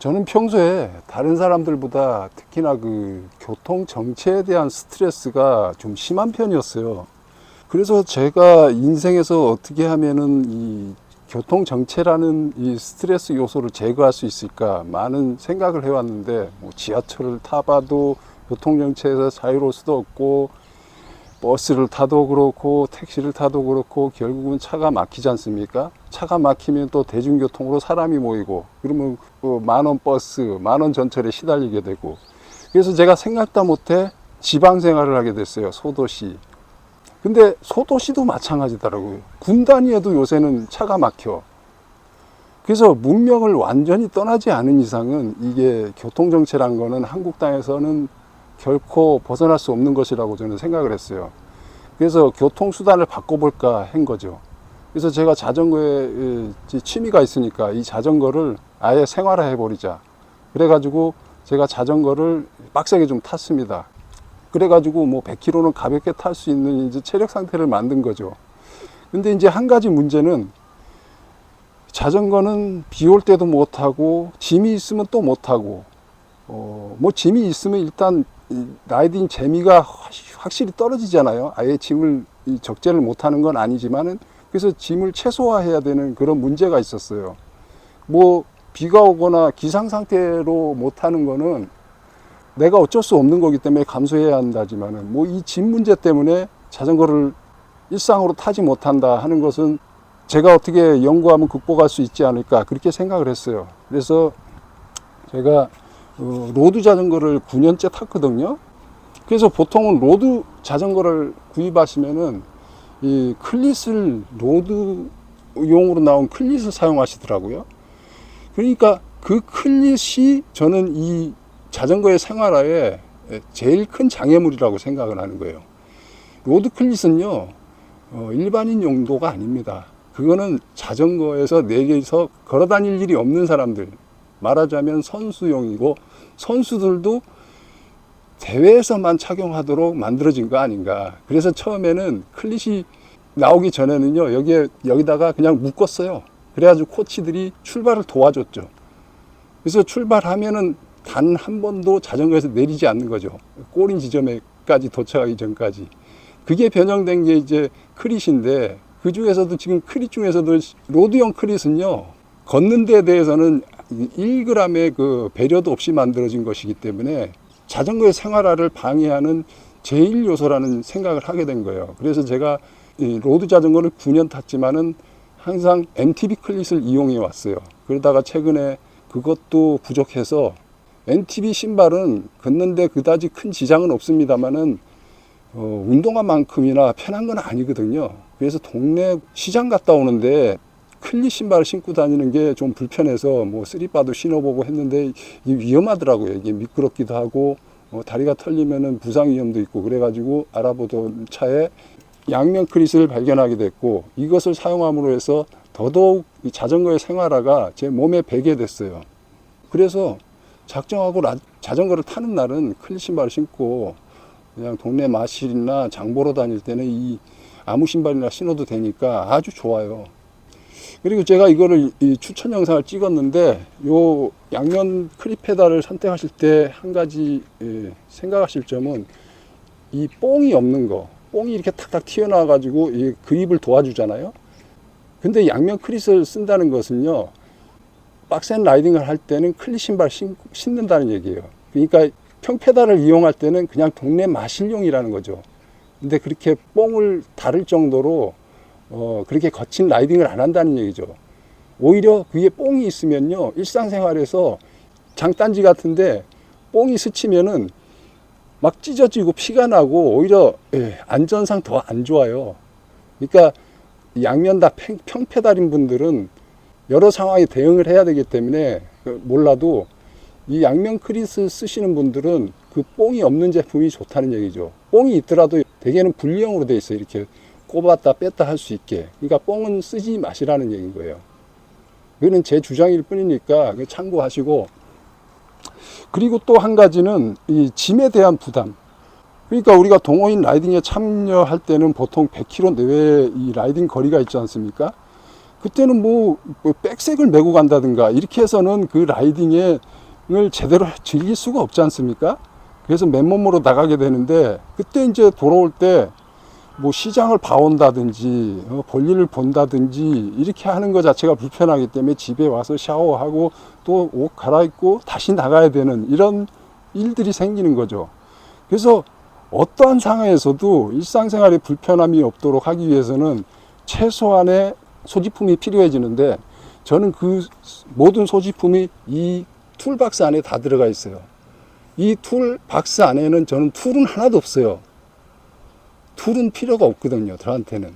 저는 평소에 다른 사람들보다 특히나 그 교통 정체에 대한 스트레스가 좀 심한 편이었어요. 그래서 제가 인생에서 어떻게 하면은 이 교통 정체라는 이 스트레스 요소를 제거할 수 있을까 많은 생각을 해왔는데, 뭐 지하철을 타봐도 교통 정체에서 자유로울 수도 없고, 버스를 타도 그렇고 택시를 타도 그렇고 결국은 차가 막히지 않습니까? 차가 막히면 또 대중교통으로 사람이 모이고, 그러면 그 만원 버스, 만원 전철에 시달리게 되고, 그래서 제가 생각도 못해 지방 생활을 하게 됐어요. 소도시. 근데 소도시도 마찬가지더라고요. 군 단위에도 요새는 차가 막혀. 그래서 문명을 완전히 떠나지 않은 이상은 이게 교통정체란 거는 한국 땅에서는 결코 벗어날 수 없는 것이라고 저는 생각을 했어요. 그래서 교통수단을 바꿔볼까 한 거죠. 그래서 제가 자전거에 취미가 있으니까 이 자전거를 아예 생활화 해버리자. 그래가지고 제가 자전거를 빡세게 좀 탔습니다. 그래가지고 뭐 100km는 가볍게 탈 수 있는 이제 체력 상태를 만든 거죠. 근데 이제 한 가지 문제는 자전거는 비 올 때도 못 타고 짐이 있으면 또 못 타고, 뭐 짐이 있으면 일단 라이딩 재미가 확실히 떨어지잖아요. 아예 짐을 적재를 못 하는 건 아니지만은, 그래서 짐을 최소화해야 되는 그런 문제가 있었어요. 뭐 비가 오거나 기상 상태로 못 하는 거는 내가 어쩔 수 없는 거기 때문에 감수해야 한다지만은, 뭐 이 짐 문제 때문에 자전거를 일상으로 타지 못한다 하는 것은 제가 어떻게 연구하면 극복할 수 있지 않을까, 그렇게 생각을 했어요. 그래서 제가 로드 자전거를 9년째 탔거든요. 그래서 보통은 로드 자전거를 구입하시면은 이 클릿을, 로드용으로 나온 클릿을 사용하시더라고요. 그러니까 그 클릿이 저는 이 자전거의 생활화에 제일 큰 장애물이라고 생각을 하는 거예요. 로드 클릿은요, 일반인 용도가 아닙니다. 그거는 자전거에서 내려서 걸어 다닐 일이 없는 사람들, 말하자면 선수용이고, 선수들도 대회에서만 착용하도록 만들어진 거 아닌가. 그래서 처음에는 클릿이 나오기 전에는요, 여기다가 그냥 묶었어요. 그래가지고 코치들이 출발을 도와줬죠. 그래서 출발하면은 단 한 번도 자전거에서 내리지 않는 거죠. 꼬린 지점에까지 도착하기 전까지. 그게 변형된 게 이제 클릿인데, 그 중에서도 지금 클릿 중에서도 로드용 클릿은요, 걷는 데에 대해서는 1g의 그 배려도 없이 만들어진 것이기 때문에 자전거의 생활화를 방해하는 제일 요소라는 생각을 하게 된 거예요. 그래서 제가 이 로드 자전거를 9년 탔지만은 항상 MTB 클릿을 이용해 왔어요. 그러다가 최근에 그것도 부족해서 MTB 신발은 걷는데 그다지 큰 지장은 없습니다만은 운동화만큼이나 편한 건 아니거든요. 그래서 동네 시장 갔다 오는데 클릿 신발을 신고 다니는 게 좀 불편해서 뭐 쓰리바도 신어보고 했는데 이게 위험하더라고요. 이게 미끄럽기도 하고 다리가 털리면은 부상 위험도 있고, 그래가지고 알아보던 차에 양면 클릿을 발견하게 됐고, 이것을 사용함으로 해서 더더욱 이 자전거의 생활화가 제 몸에 배게 됐어요. 그래서 작정하고 자전거를 타는 날은 클릿 신발을 신고 그냥 동네 마실이나 장 보러 다닐 때는 이 아무 신발이나 신어도 되니까 아주 좋아요. 그리고 제가 이거를 이 추천 영상을 찍었는데, 요 양면 클릿 페달을 선택하실 때 한 가지 생각하실 점은 이 뽕이 없는 거. 뽕이 이렇게 탁탁 튀어나와 가지고 이 그립을 도와주잖아요. 근데 양면 클릿을 쓴다는 것은요, 빡센 라이딩을 할 때는 클릿 신발 신는다는 얘기예요. 그러니까 평페달을 이용할 때는 그냥 동네 마실용이라는 거죠. 근데 그렇게 뽕을 다를 정도로 그렇게 거친 라이딩을 안 한다는 얘기죠. 오히려 그게 뽕이 있으면요, 일상생활에서 장단지 같은데 뽕이 스치면은 막 찢어지고 피가 나고 오히려 안전상 더 안 좋아요. 그러니까 양면 다 평페달인 분들은 여러 상황에 대응을 해야 되기 때문에 몰라도 이 양면 클릿을 쓰시는 분들은 그 뽕이 없는 제품이 좋다는 얘기죠. 뽕이 있더라도 대개는 분리형으로 돼 있어요. 이렇게 꼽았다 뺐다 할 수 있게. 그러니까 뽕은 쓰지 마시라는 얘기인 거예요. 이거는 제 주장일 뿐이니까 참고하시고. 그리고 또 한 가지는 이 짐에 대한 부담. 그러니까 우리가 동호인 라이딩에 참여할 때는 보통 100km 내외의 이 라이딩 거리가 있지 않습니까? 그때는 뭐 백색을 메고 간다든가 이렇게 해서는 그 라이딩에 제대로 즐길 수가 없지 않습니까? 그래서 맨몸으로 나가게 되는데, 그때 이제 돌아올 때 뭐 시장을 봐온다든지 볼일을 본다든지 이렇게 하는 것 자체가 불편하기 때문에 집에 와서 샤워하고 또 옷 갈아입고 다시 나가야 되는 이런 일들이 생기는 거죠. 그래서 어떠한 상황에서도 일상생활에 불편함이 없도록 하기 위해서는 최소한의 소지품이 필요해지는데, 저는 그 모든 소지품이 이 툴박스 안에 다 들어가 있어요. 이 툴박스 안에는 저는 툴은 하나도 없어요. 툴은 필요가 없거든요, 저한테는.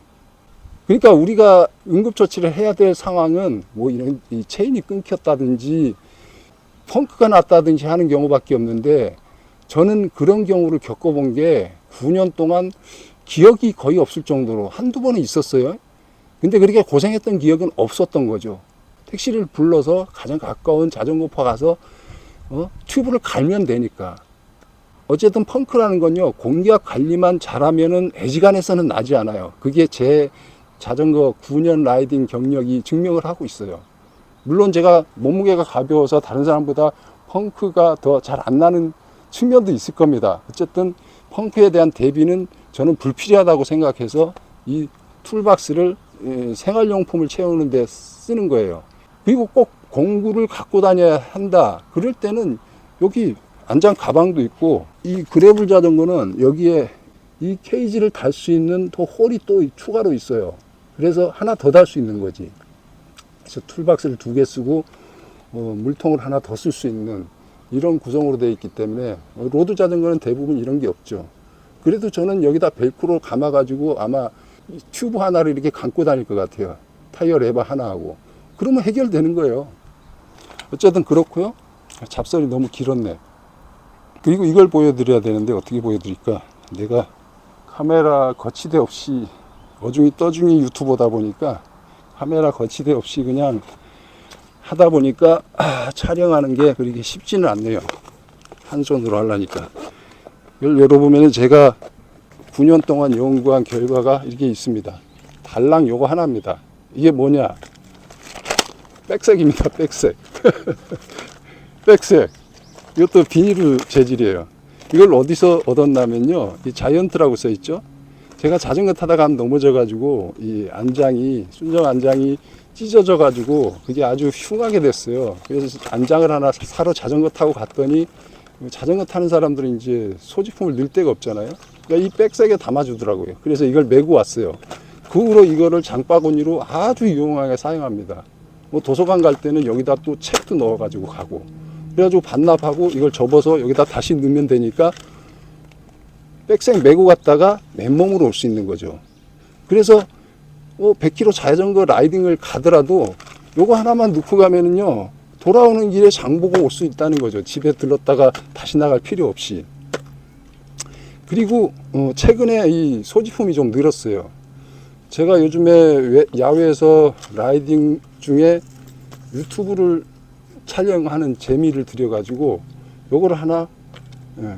그러니까 우리가 응급처치를 해야 될 상황은 뭐 이런 이 체인이 끊겼다든지 펑크가 났다든지 하는 경우밖에 없는데, 저는 그런 경우를 겪어본 게 9년 동안 기억이 거의 없을 정도로 한두 번은 있었어요. 근데 그렇게 고생했던 기억은 없었던 거죠. 택시를 불러서 가장 가까운 자전거파 가서 튜브를 갈면 되니까. 어쨌든 펑크라는 건요, 공기압 관리만 잘하면은 애지간해서는 나지 않아요. 그게 제 자전거 9년 라이딩 경력이 증명을 하고 있어요. 물론 제가 몸무게가 가벼워서 다른 사람보다 펑크가 더 잘 안 나는 측면도 있을 겁니다. 어쨌든 펑크에 대한 대비는 저는 불필요하다고 생각해서 이 툴박스를 생활용품을 채우는 데 쓰는 거예요. 그리고 꼭 공구를 갖고 다녀야 한다. 그럴 때는 여기 안장 가방도 있고, 이 그래블 자전거는 여기에 이 케이지를 달 수 있는 또 홀이 또 추가로 있어요. 그래서 하나 더 달 수 있는 거지. 그래서 툴박스를 2개 쓰고 물통을 하나 더 쓸 수 있는 이런 구성으로 되어 있기 때문에, 로드 자전거는 대부분 이런 게 없죠. 그래도 저는 여기다 벨크로 감아 가지고 아마 튜브 하나를 이렇게 감고 다닐 것 같아요. 타이어 레버 하나 하고. 그러면 해결되는 거예요. 어쨌든 그렇고요. 잡설이 너무 길었네. 그리고 이걸 보여드려야 되는데 어떻게 보여드릴까? 내가 카메라 거치대 없이 어중이 떠중이 유튜버다 보니까 카메라 거치대 없이 그냥 하다 보니까 촬영하는 게 그렇게 쉽지는 않네요. 한 손으로 하려니까. 이걸 열어보면 제가 9년 동안 연구한 결과가 이렇게 있습니다. 달랑 요거 하나입니다. 이게 뭐냐? 백색입니다. 백색. 백색. 이것도 비닐 재질이에요. 이걸 어디서 얻었냐면요, 이 자이언트라고 써 있죠. 제가 자전거 타다가 넘어져 가지고 이 안장이, 순정 안장이 찢어져 가지고 그게 아주 흉하게 됐어요. 그래서 안장을 하나 사러 자전거 타고 갔더니, 자전거 타는 사람들은 이제 소지품을 넣을 데가 없잖아요. 그러니까 이 백색에 담아주더라고요. 그래서 이걸 메고 왔어요. 그 후로 이거를 장바구니로 아주 유용하게 사용합니다. 뭐 도서관 갈 때는 여기다 또 책도 넣어 가지고 가고, 그래가지고 반납하고 이걸 접어서 여기다 다시 넣으면 되니까 백색 메고 갔다가 맨몸으로 올 수 있는 거죠. 그래서 100km 자전거 라이딩을 가더라도 요거 하나만 넣고 가면은요, 돌아오는 길에 장 보고 올 수 있다는 거죠. 집에 들렀다가 다시 나갈 필요 없이. 그리고 최근에 이 소지품이 좀 늘었어요. 제가 요즘에 야외에서 라이딩 중에 유튜브를 촬영하는 재미를 들여가지고 요거를 하나,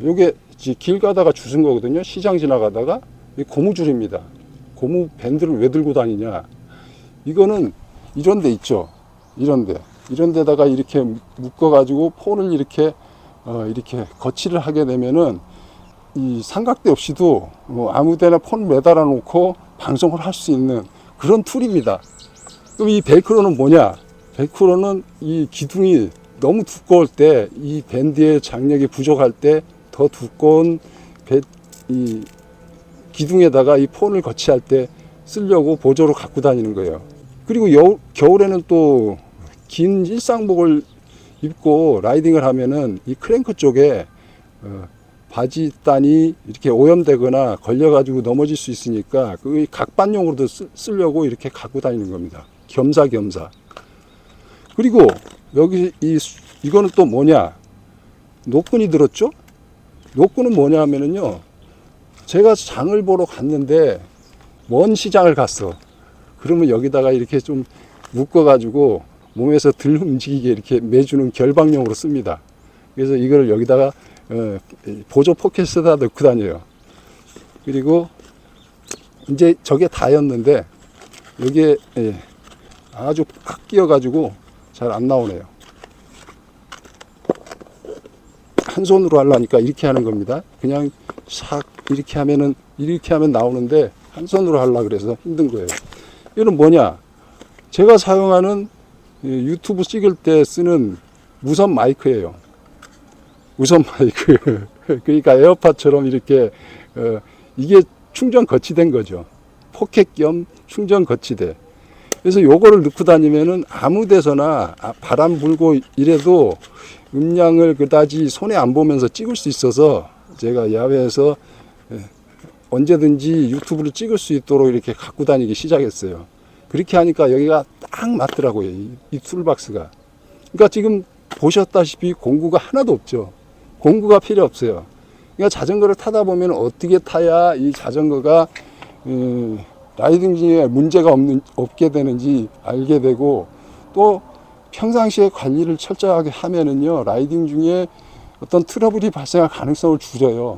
요게 길 가다가 주운 거거든요. 시장 지나가다가. 고무줄입니다. 고무 밴드를 왜 들고 다니냐? 이거는 이런 데 있죠. 이런 데다가 이렇게 묶어 가지고 폰을 이렇게 거치를 하게 되면은 이 삼각대 없이도 아무 데나 폰 매달아 놓고 방송을 할 수 있는 그런 툴입니다. 그럼 이 벨크로는 뭐냐? 벨크로는 이 기둥이 너무 두꺼울 때, 이 밴드의 장력이 부족할 때 더 두꺼운 이 기둥에다가 이 폰을 거치할 때 쓰려고 보조로 갖고 다니는 거예요. 그리고 겨울에는 또 긴 일상복을 입고 라이딩을 하면은 이 크랭크 쪽에 바지단이 이렇게 오염되거나 걸려가지고 넘어질 수 있으니까 그 각반용으로도 쓰려고 이렇게 갖고 다니는 겁니다. 겸사겸사. 그리고 여기 이거는 또 뭐냐? 노끈이 들었죠? 노끈은 뭐냐 하면은요, 제가 장을 보러 갔는데 먼 시장을 갔어. 그러면 여기다가 이렇게 좀 묶어가지고 몸에서 덜 움직이게 이렇게 매주는 결방용으로 씁니다. 그래서 이걸 여기다가 보조 포켓에다 넣고 다녀요. 그리고 이제 저게 다였는데 여기에 아주 팍 끼어가지고 잘 안 나오네요. 한 손으로 하려니까 이렇게 하는 겁니다. 그냥 싹 이렇게 하면은 이렇게 하면 나오는데 한 손으로 하려고 그래서 힘든 거예요. 이거는 뭐냐? 제가 사용하는 유튜브 찍을 때 쓰는 무선 마이크예요. 무선 마이크. 그러니까 에어팟처럼 이렇게 이게 충전 거치대인 거죠. 포켓 겸 충전 거치대. 그래서 요거를 넣고 다니면은 아무 데서나 바람 불고 이래도 음량을 그다지 손에 안 보면서 찍을 수 있어서 제가 야외에서 언제든지 유튜브를 찍을 수 있도록 이렇게 갖고 다니기 시작했어요. 그렇게 하니까 여기가 딱 맞더라고요. 이 툴박스가. 그러니까 지금 보셨다시피 공구가 하나도 없죠. 공구가 필요 없어요. 그러니까 자전거를 타다 보면 어떻게 타야 이 자전거가 라이딩 중에 문제가 없게 되는지 알게 되고, 또 평상시에 관리를 철저하게 하면은요, 라이딩 중에 어떤 트러블이 발생할 가능성을 줄여요.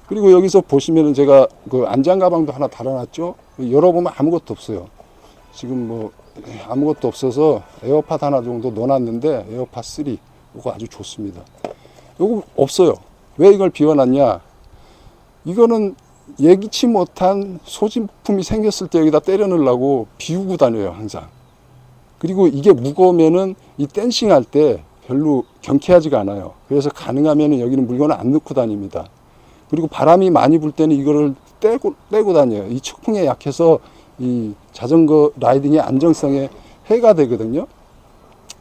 그리고 여기서 보시면은 제가 그 안장 가방도 하나 달아놨죠. 열어보면 아무것도 없어요. 지금 뭐 아무것도 없어서 에어팟 하나 정도 넣어놨는데, 에어팟 3 이거 아주 좋습니다. 이거 없어요. 왜 이걸 비워놨냐? 이거는 예기치 못한 소진품이 생겼을 때 여기다 때려 넣으려고 비우고 다녀요, 항상. 그리고 이게 무거우면은 이 댄싱 할 때 별로 경쾌하지가 않아요. 그래서 가능하면은 여기는 물건을 안 넣고 다닙니다. 그리고 바람이 많이 불 때는 이거를 떼고 다녀요. 이 측풍에 약해서 이 자전거 라이딩의 안정성에 해가 되거든요.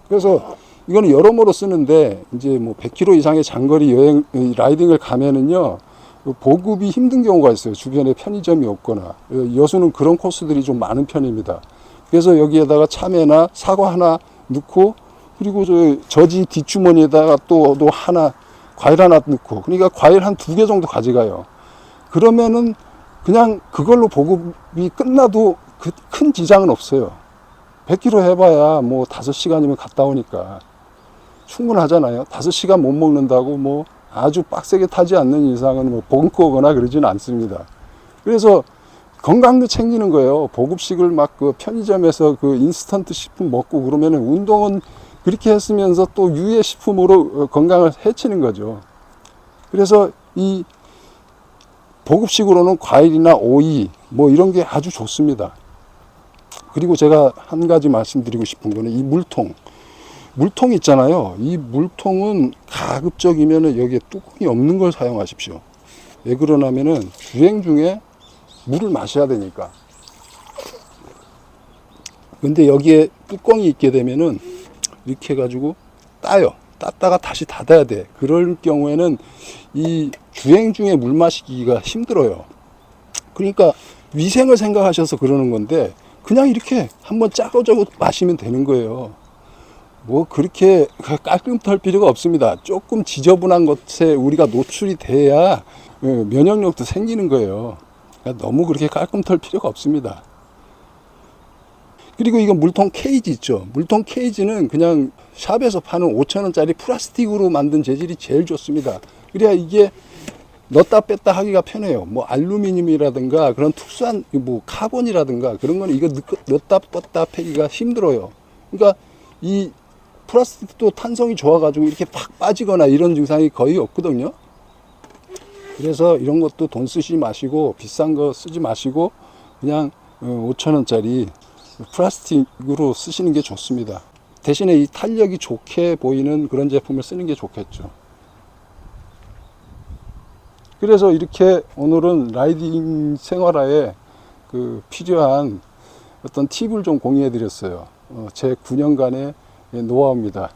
그래서 이거는 여러모로 쓰는데, 이제 뭐 100km 이상의 장거리 여행 라이딩을 가면은요, 보급이 힘든 경우가 있어요. 주변에 편의점이 없거나. 여수는 그런 코스들이 좀 많은 편입니다. 그래서 여기에다가 참외나 사과 하나 넣고, 그리고 저지 뒷주머니에다가 또 하나, 과일 하나 넣고, 그러니까 과일 한 2개 정도 가져가요. 그러면은 그냥 그걸로 보급이 끝나도 큰 지장은 없어요. 100km 해봐야 뭐 5시간이면 갔다 오니까 충분하잖아요. 5시간 못 먹는다고 뭐 아주 빡세게 타지 않는 이상은 뭐 벙커거나 그러지는 않습니다. 그래서 건강도 챙기는 거예요. 보급식을 막 그 편의점에서 그 인스턴트 식품 먹고 그러면은 운동은 그렇게 했으면서 또 유해 식품으로 건강을 해치는 거죠. 그래서 이 보급식으로는 과일이나 오이 뭐 이런 게 아주 좋습니다. 그리고 제가 한 가지 말씀드리고 싶은 거는 이 물통 있잖아요. 이 물통은 가급적이면 여기에 뚜껑이 없는 걸 사용하십시오. 왜 그러냐면은 주행 중에 물을 마셔야 되니까. 근데 여기에 뚜껑이 있게 되면은 이렇게 해가지고 따요. 땄다가 다시 닫아야 돼. 그럴 경우에는 이 주행 중에 물 마시기가 힘들어요. 그러니까 위생을 생각하셔서 그러는 건데, 그냥 이렇게 한번 짜고짜고 마시면 되는 거예요. 뭐 그렇게 깔끔 털 필요가 없습니다. 조금 지저분한 것에 우리가 노출이 돼야 면역력도 생기는 거예요. 그러니까 너무 그렇게 깔끔 털 필요가 없습니다. 그리고 이거 물통 케이지 있죠. 물통 케이지는 그냥 샵에서 파는 5,000원짜리 플라스틱으로 만든 재질이 제일 좋습니다. 그래야 이게 넣었다 뺐다 하기가 편해요. 뭐 알루미늄이라든가 그런 특수한 뭐 카본이라든가 그런 거는 이거 넣었다 뺐다 패기가 힘들어요. 그러니까 이 플라스틱도 탄성이 좋아가지고 이렇게 팍 빠지거나 이런 증상이 거의 없거든요. 그래서 이런 것도 돈 쓰지 마시고 비싼 거 쓰지 마시고 그냥 5,000원짜리 플라스틱으로 쓰시는 게 좋습니다. 대신에 이 탄력이 좋게 보이는 그런 제품을 쓰는 게 좋겠죠. 그래서 이렇게 오늘은 라이딩 생활화에 그 필요한 어떤 팁을 좀 공유해 드렸어요. 제 9년간의 노하우입니다.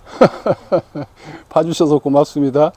봐주셔서 고맙습니다.